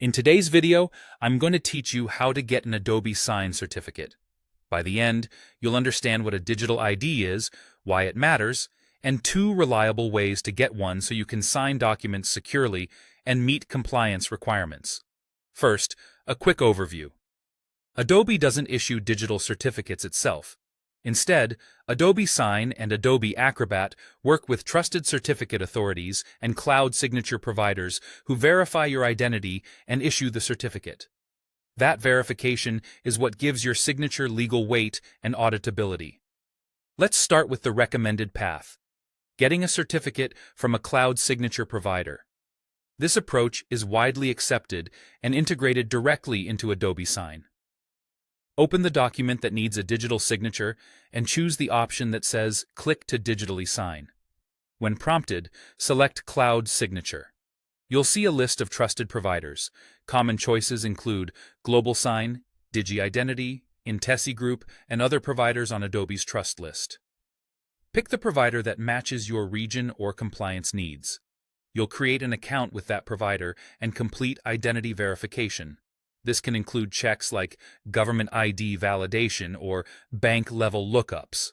In today's video, I'm going to teach you how to get an Adobe Sign certificate. By the end, you'll understand what a digital ID is, why it matters, and 2 reliable ways to get one so you can sign documents securely and meet compliance requirements. First, a quick overview. Adobe doesn't issue digital certificates itself. Instead, Adobe Sign and Adobe Acrobat work with trusted certificate authorities and cloud signature providers who verify your identity and issue the certificate. That verification is what gives your signature legal weight and auditability. Let's start with the recommended path: getting a certificate from a cloud signature provider. This approach is widely accepted and integrated directly into Adobe Sign. Open the document that needs a digital signature and choose the option that says "Click to digitally sign." When prompted, select Cloud Signature. You'll see a list of trusted providers. Common choices include Global Sign, DigiIdentity, Intesi Group, and other providers on Adobe's trust list. Pick the provider that matches your region or compliance needs. You'll create an account with that provider and complete identity verification. This can include checks like government ID validation or bank-level lookups.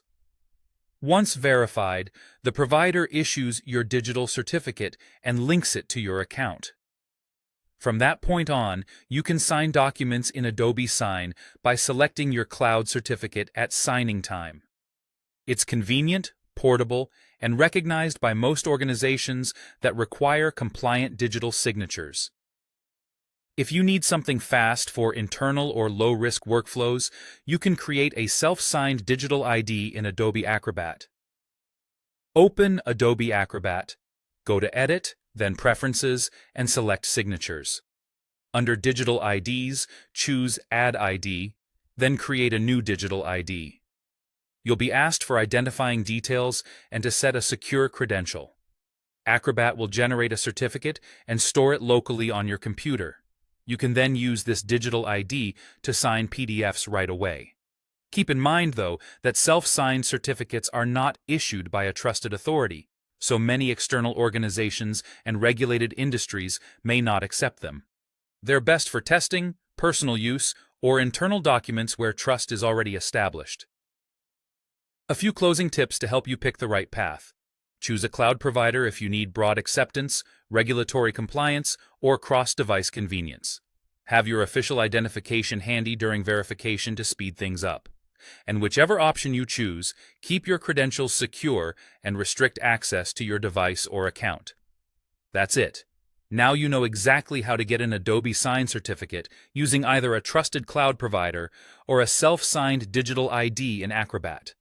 Once verified, the provider issues your digital certificate and links it to your account. From that point on, you can sign documents in Adobe Sign by selecting your cloud certificate at signing time. It's convenient, portable, and recognized by most organizations that require compliant digital signatures. If you need something fast for internal or low-risk workflows, you can create a self-signed digital ID in Adobe Acrobat. Open Adobe Acrobat, go to Edit, then Preferences, and select Signatures. Under Digital IDs, choose Add ID, then create a new digital ID. You'll be asked for identifying details and to set a secure credential. Acrobat will generate a certificate and store it locally on your computer. You can then use this digital ID to sign PDFs right away. Keep in mind, though, that self-signed certificates are not issued by a trusted authority, so many external organizations and regulated industries may not accept them. They're best for testing, personal use, or internal documents where trust is already established. A few closing tips to help you pick the right path. Choose a cloud provider if you need broad acceptance, regulatory compliance, or cross-device convenience. Have your official identification handy during verification to speed things up. And whichever option you choose, keep your credentials secure and restrict access to your device or account. That's it. Now you know exactly how to get an Adobe Sign certificate using either a trusted cloud provider or a self-signed digital ID in Acrobat.